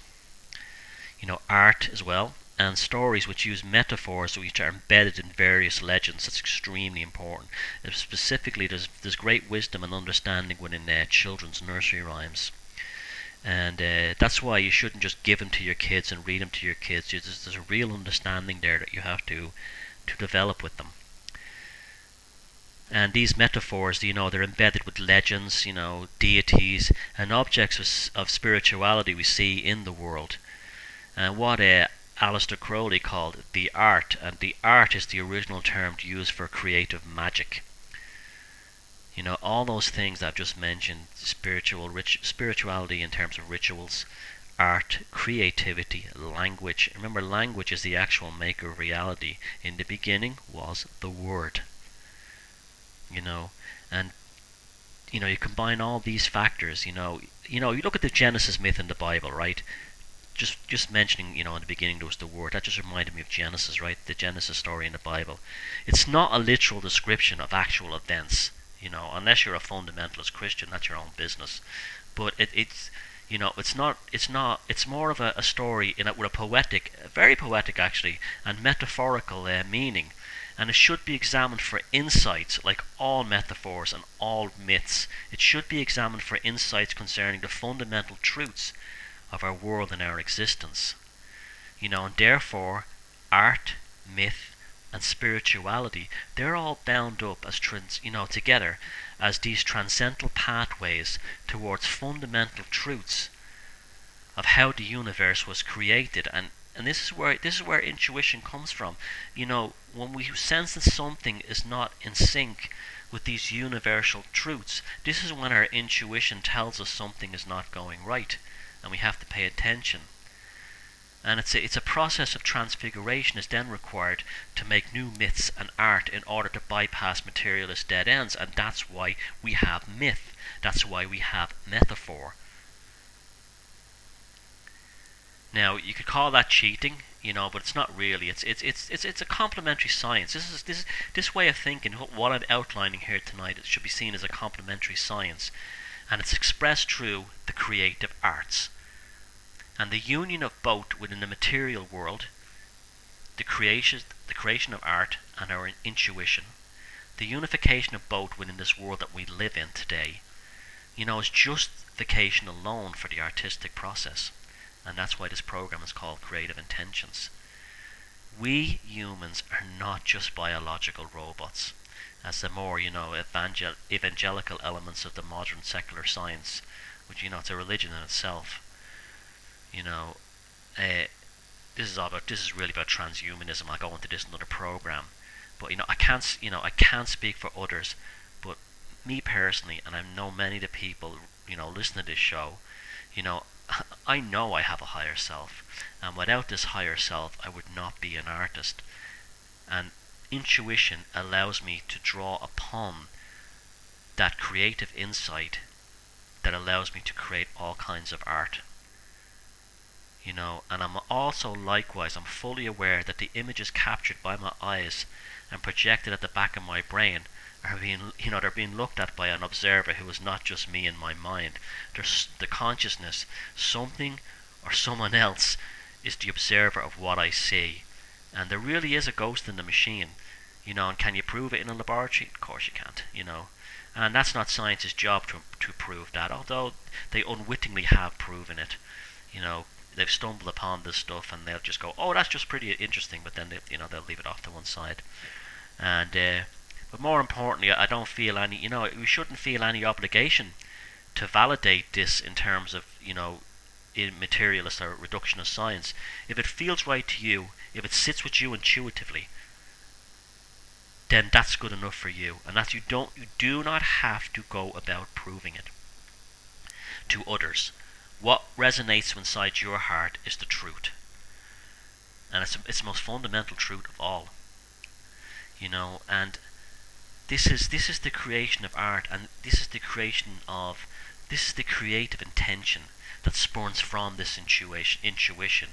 Art as well, and stories which use metaphors which are embedded in various legends. That's extremely important. And specifically, there's great wisdom and understanding within children's nursery rhymes. And that's why you shouldn't just give them to your kids and read them to your kids. There's a real understanding there that you have to develop with them. And these metaphors, they're embedded with legends, deities, and objects of spirituality we see in the world. And what Aleister Crowley called the art, and the art is the original term used for creative magic. All those things I've just mentioned, spirituality in terms of rituals, art, creativity, language. Remember, language is the actual maker of reality. In the beginning was the Word. And you combine all these factors. You look at the Genesis myth in the Bible, right? Just mentioning, in the beginning there was the Word. That just reminded me of Genesis, right? The Genesis story in the Bible. It's not a literal description of actual events. Unless you're a fundamentalist Christian, that's your own business. But it's more of a story with a poetic, very poetic actually, and metaphorical meaning. And it should be examined for insights, like all metaphors and all myths. It should be examined for insights concerning the fundamental truths of our world and our existence. And therefore, art, myth, and spirituality, they're all bound up as together as these transcendental pathways towards fundamental truths of how the universe was created. And this is where intuition comes from. When we sense that something is not in sync with these universal truths, this is when our intuition tells us something is not going right, and we have to pay attention. And it's a process of transfiguration is then required to make new myths and art in order to bypass materialist dead ends. And that's why we have myth. That's why we have metaphor. Now, you could call that cheating, but it's not really. It's a complementary science. This way of thinking, what I'm outlining here tonight, it should be seen as a complementary science, and it's expressed through the creative arts. And the union of both within the material world, the creation of art, and our intuition, the unification of both within this world that we live in today, is justification alone for the artistic process. And that's why this program is called Creative Intentions. We humans are not just biological robots, as the more, evangelical elements of the modern secular science, which, it's a religion in itself. This is really about transhumanism. I'll go into this in another program, but I can't speak for others, but me personally, and I know many of the people listen to this show, I know I have a higher self, and without this higher self, I would not be an artist. And intuition allows me to draw upon that creative insight that allows me to create all kinds of art. And I'm also I'm fully aware that the images captured by my eyes and projected at the back of my brain are they're being looked at by an observer who is not just me in my mind. There's the consciousness, something or someone else is the observer of what I see. And there really is a ghost in the machine, and can you prove it in a laboratory? Of course you can't, And that's not science's job to prove that, although they unwittingly have proven it. they've stumbled upon this stuff and they'll just go, oh, that's just pretty interesting, but then they'll leave it off to one side. And but more importantly, I don't feel any. We shouldn't feel any obligation to validate this in terms of in materialist or reductionist science. If it feels right to you, if it sits with you intuitively, then that's good enough for you, and that you do not have to go about proving it to others. What resonates inside your heart is the truth, and it's the most fundamental truth of all. And this is the creation of art, and this is the creative intention that spurns from this intuition.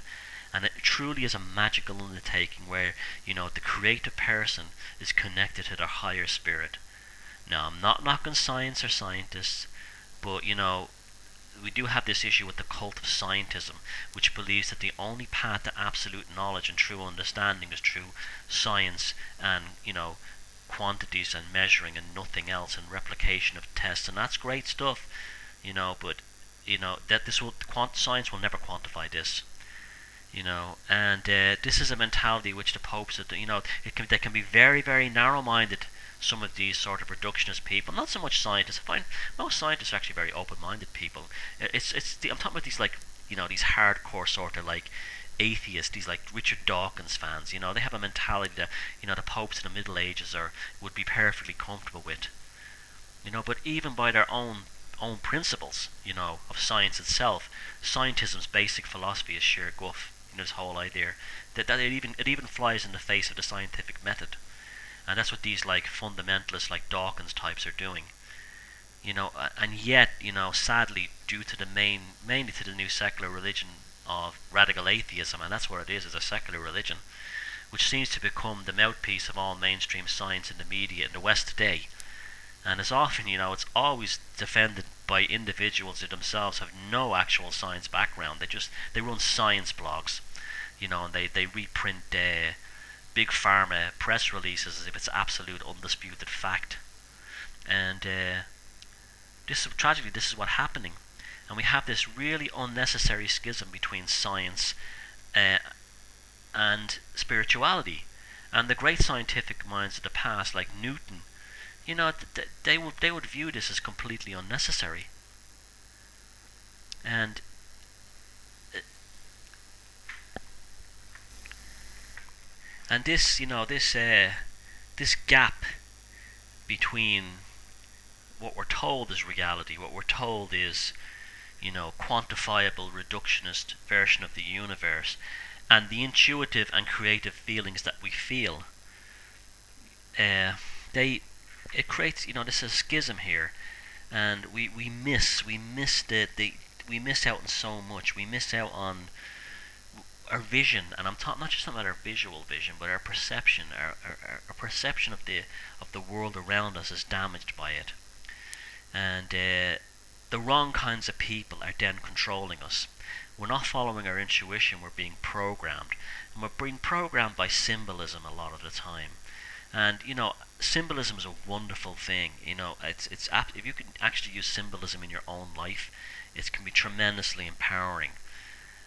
And it truly is a magical undertaking where the creative person is connected to their higher spirit. Now, I'm not knocking science or scientists, but we do have this issue with the cult of Scientism, which believes that the only path to absolute knowledge and true understanding is through science and quantities and measuring and nothing else, and replication of tests, and that's great stuff, but that science will never quantify this. And this is a mentality which the popes, they can be very, very narrow-minded. Some of these sort of reductionist people, not so much scientists. I find most scientists are actually very open-minded people. I'm talking about these these hardcore sort of atheists, these Richard Dawkins fans. They have a mentality that the popes in the Middle Ages would be perfectly comfortable with. But even by their own principles, of science itself, Scientism's basic philosophy is sheer guff. This whole idea that it even flies in the face of the scientific method. And that's what these fundamentalists like Dawkins types are doing. And yet, sadly, due to mainly to the new secular religion of radical atheism, and that's what it is a secular religion, which seems to become the mouthpiece of all mainstream science in the media in the West today. And as often, it's always defended by individuals who themselves have no actual science background. They run science blogs, and they reprint big pharma press releases as if it's absolute undisputed fact. And tragically, this is what's happening. And we have this really unnecessary schism between science and spirituality. And the great scientific minds of the past, like Newton, they would view this as completely unnecessary. And this this gap between what we're told is reality, what we're told is quantifiable reductionist version of the universe, and the intuitive and creative feelings that we feel, it creates this is a schism here, and we miss out on so much. We miss out on our vision, and I'm not just talking about our visual vision, but our perception. Our perception of the world around us is damaged by it, and the wrong kinds of people are then controlling us. We're not following our intuition. We're being programmed, and we're being programmed by symbolism a lot of the time. And symbolism is a wonderful thing. If you can actually use symbolism in your own life, it can be tremendously empowering.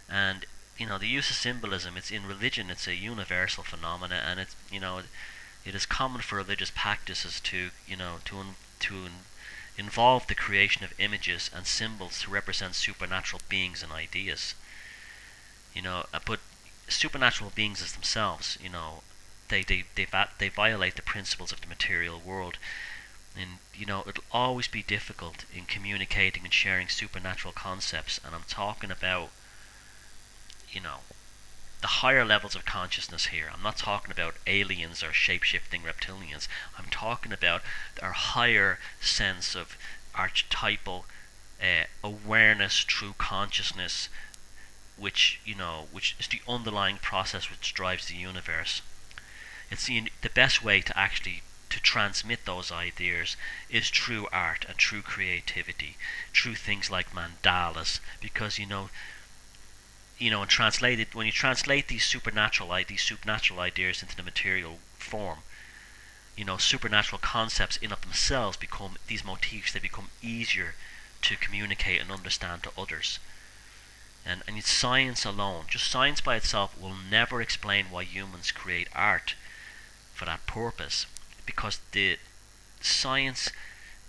And the use of symbolism, it's in religion, it's a universal phenomena, and it's it is common for religious practices to involve the creation of images and symbols to represent supernatural beings and ideas. But supernatural beings as themselves, they violate the principles of the material world, and it'll always be difficult in communicating and sharing supernatural concepts. And I'm talking about the higher levels of consciousness here. I'm not talking about aliens or shape-shifting reptilians. I'm talking about our higher sense of archetypal awareness through consciousness, which is the underlying process which drives the universe. It's the best way to actually to transmit those ideas is through art and through creativity, through things like mandalas, because and when you translate these supernatural ideas into the material form, supernatural concepts in of themselves become these motifs. They become easier to communicate and understand to others. And And it's science alone, just science by itself, will never explain why humans create art for that purpose, because the science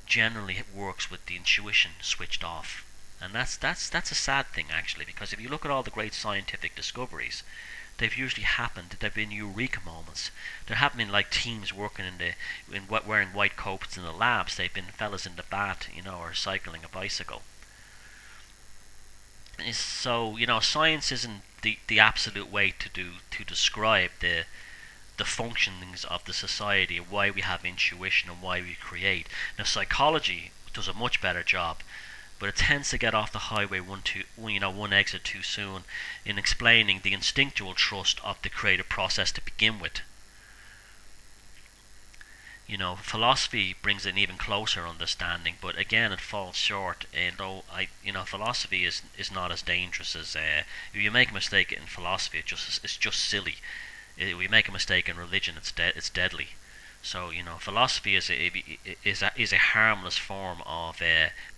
generally works with the intuition switched off. And that's a sad thing, actually, because if you look at all the great scientific discoveries, they've usually happened. They've been eureka moments. There haven't been like teams working wearing white coats in the labs. They've been fellas in the bat, or cycling a bicycle. So science isn't the absolute way to describe the functionings of the society, why we have intuition and why we create. Now, psychology does a much better job, but it tends to get off the highway one exit too soon in explaining the instinctual trust of the creative process to begin with. Philosophy brings an even closer understanding, but again, it falls short. And though philosophy is not as dangerous as if you make a mistake in philosophy, it's just silly. If we make a mistake in religion, it's deadly. So philosophy is a harmless form of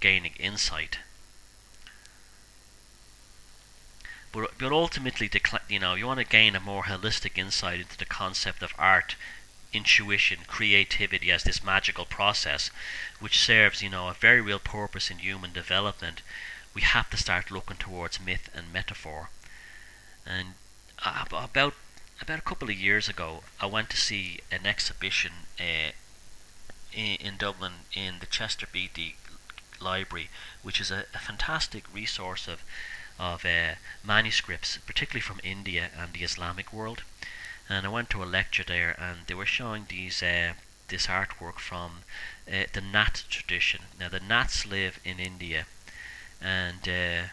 gaining insight. But ultimately, you want to gain a more holistic insight into the concept of art, intuition, creativity as this magical process, which serves a very real purpose in human development. We have to start looking towards myth and metaphor. And about a couple of years ago, I went to see an exhibition in Dublin in the Chester Beatty Library, which is a fantastic resource of manuscripts, particularly from India and the Islamic world. And I went to a lecture there, and they were showing this artwork from the Nat tradition. Now, the Nats live in India, and they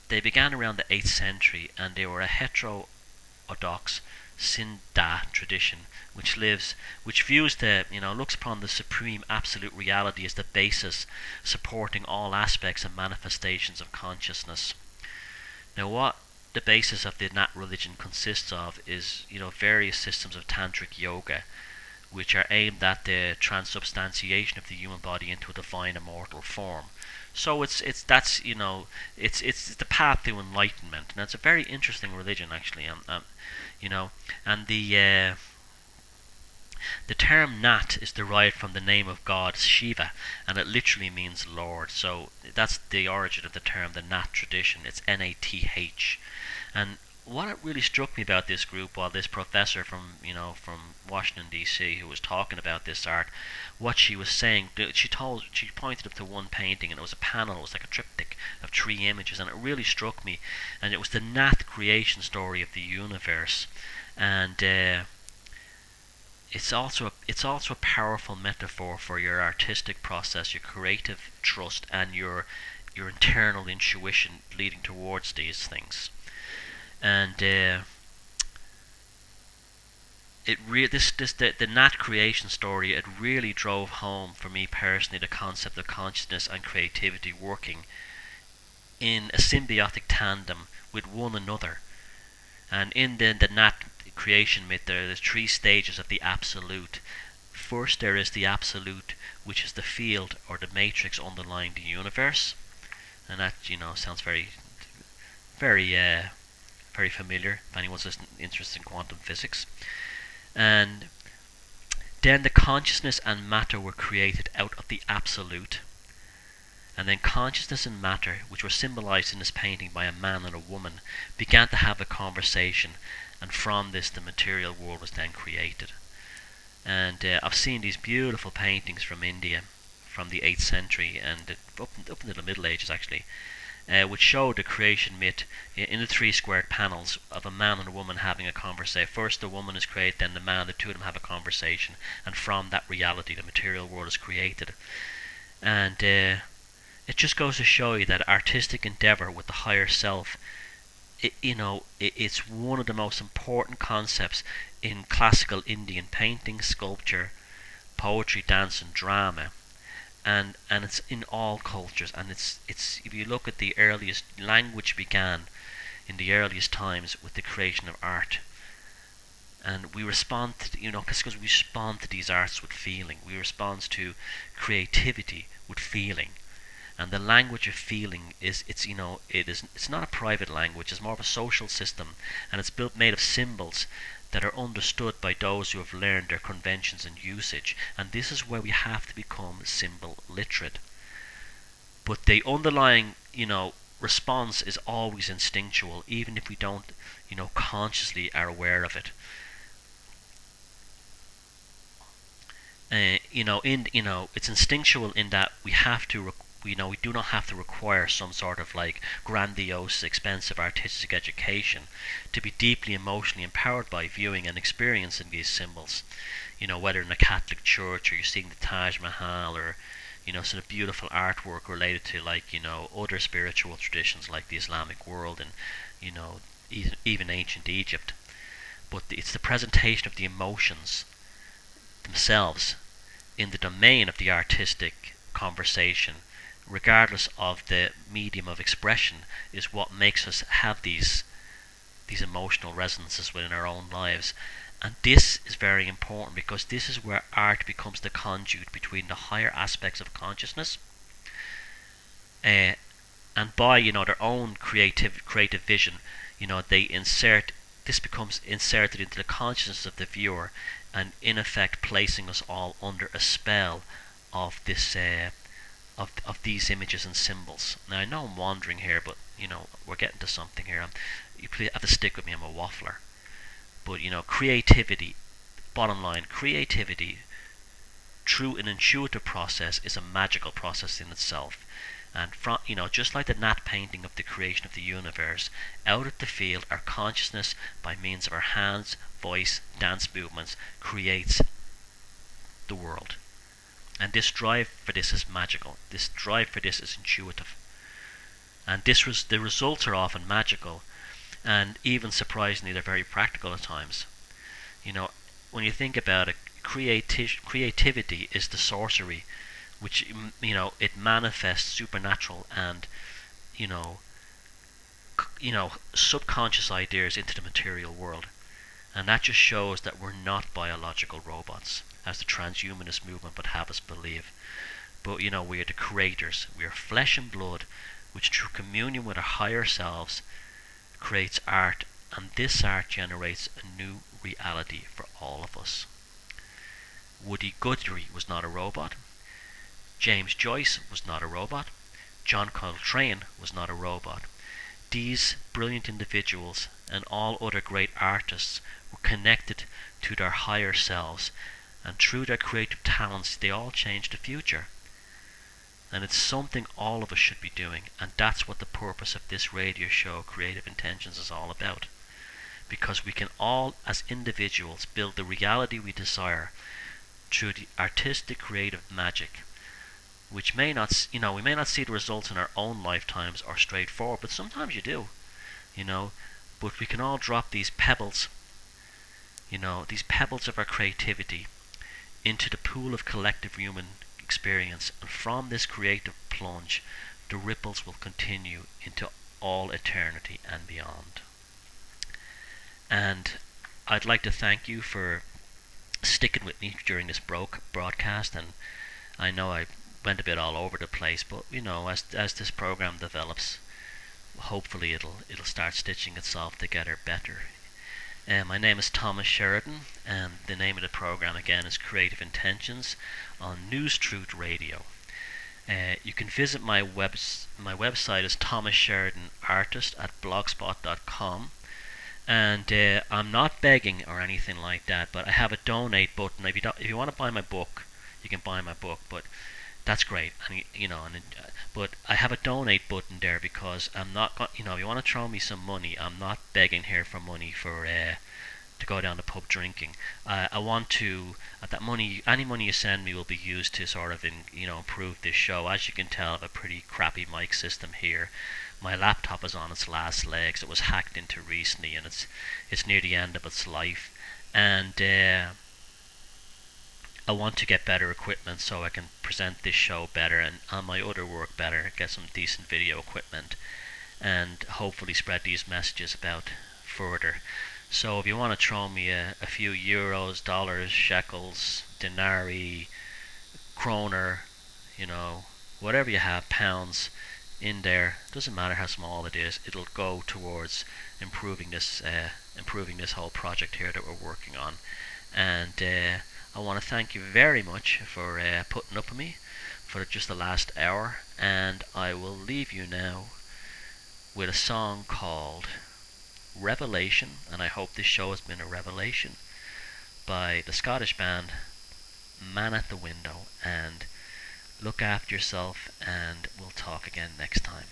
began around the 8th century, and they were a heterodox Sindha tradition, which views looks upon the supreme absolute reality as the basis supporting all aspects and manifestations of consciousness. Now, what the basis of the Nat religion consists of is various systems of tantric yoga, which are aimed at the transubstantiation of the human body into a divine immortal form. So it's the path to enlightenment, and it's a very interesting religion, actually. And the term Nat is derived from the name of god Shiva, and it literally means Lord. So that's the origin of the term, the Nat tradition. It's Nath. And what really struck me about this group, while this professor from Washington D.C. who was talking about this art, what she was saying, she pointed up to one painting, and it was a panel. It was like a triptych of 3 images, and it really struck me. And it was the Nat creation story of the universe, and it's also a powerful metaphor for your artistic process, your creative trust, and your internal intuition leading towards these things. And the Nat creation story, it really drove home for me personally the concept of consciousness and creativity working in a symbiotic tandem with one another. And in the Nat creation myth, there are 3 stages of the absolute. First, there is the absolute, which is the field or the matrix underlying the universe, and that sounds very, very, very familiar if anyone's interested in quantum physics. And then the consciousness and matter were created out of the absolute. And then consciousness and matter, which were symbolized in this painting by a man and a woman, began to have a conversation, and from this the material world was then created. And I've seen these beautiful paintings from India from the 8th century and up into the Middle Ages, actually, which show the creation myth in the 3 squared panels of a man and a woman having a conversation. First the woman is created, then the man, the two of them have a conversation, and from that reality the material world is created. And it just goes to show you that artistic endeavour with the higher self, it's one of the most important concepts in classical Indian painting, sculpture, poetry, dance, and drama. And it's in all cultures, and it's if you look at the earliest language began in the earliest times with the creation of art, and we respond to because we respond to these arts with feeling. We respond to creativity with feeling, And the language of feeling is, it's not a private language. It's more of a social system, and it's built made of symbols that are understood by those who have learned their conventions and usage. And this is where we have to become symbol literate. But the underlying, response is always instinctual, even if we don't, consciously are aware of it. It's instinctual in that we have to, we do not have to require some sort of like grandiose, expensive artistic education to be deeply emotionally empowered by viewing and experiencing these symbols. Whether in a Catholic church, or you're seeing the Taj Mahal, or sort of beautiful artwork related to like other spiritual traditions like the Islamic world, and even ancient Egypt. But it's the presentation of the emotions themselves in the domain of the artistic conversation, regardless of the medium of expression, is what makes us have these emotional resonances within our own lives. And this is very important, because this is where art becomes the conduit between the higher aspects of consciousness, and by their own creative vision, they insert this becomes inserted into the consciousness of the viewer, and in effect placing us all under a spell of this of these images and symbols. Now I know I'm wandering here, but we're getting to something here. You have to stick with me. I'm a waffler. But creativity. Bottom line, creativity, through an intuitive process, is a magical process in itself. And from just like the gnat painting of the creation of the universe, out of the field, our consciousness, by means of our hands, voice, dance movements, creates the world. And this drive for this is magical. This drive for this is intuitive. And the results are often magical, and even surprisingly, they're very practical at times. When you think about it, creativity is the sorcery, which it manifests supernatural and you know subconscious ideas into the material world. And that just shows that we're not biological robots, as the transhumanist movement would have us believe. But we are the creators. We are flesh and blood, which through communion with our higher selves creates art, and this art generates a new reality for all of us. Woody Guthrie was not a robot. James Joyce was not a robot. John Coltrane was not a robot. These brilliant individuals and all other great artists were connected to their higher selves, and through their creative talents they all changed the future. And it's something all of us should be doing, and that's what the purpose of this radio show, Creative Intentions, is all about. Because we can all, as individuals, build the reality we desire through the artistic creative magic, which we may not see the results in our own lifetimes or straightforward, but sometimes you do, but we can all drop these pebbles, these pebbles of our creativity into the pool of collective human experience, and from this creative plunge, the ripples will continue into all eternity and beyond. And I'd like to thank you for sticking with me during this broadcast, and I know I went a bit all over the place, but as this program develops, hopefully it'll start stitching itself together better. My name is Thomas Sheridan, and the name of the program again is Creative Intentions on News Truth Radio. You can visit my website is thomassheridanartist at blogspot.com. And I'm not begging or anything like that, but I have a donate button. If you want to buy my book, you can buy my book, but that's great. But I have a donate button there, because I'm not, if you want to throw me some money, I'm not begging here for money to go down the pub drinking. I want to, that money, any money you send me will be used to sort of improve this show. As you can tell, I have a pretty crappy mic system here. My laptop is on its last legs. It was hacked into recently, and it's near the end of its life. And I want to get better equipment so I can present this show better, and on my other work better, get some decent video equipment, and hopefully spread these messages about further. So if you want to throw me a few euros, dollars, shekels, denarii, kroner, whatever you have, pounds in there, doesn't matter how small it is, it'll go towards improving this whole project here that we're working on. And I want to thank you very much for putting up with me for just the last hour, and I will leave you now with a song called Revelation, and I hope this show has been a revelation, by the Scottish band Man at the Window. And look after yourself, and we'll talk again next time.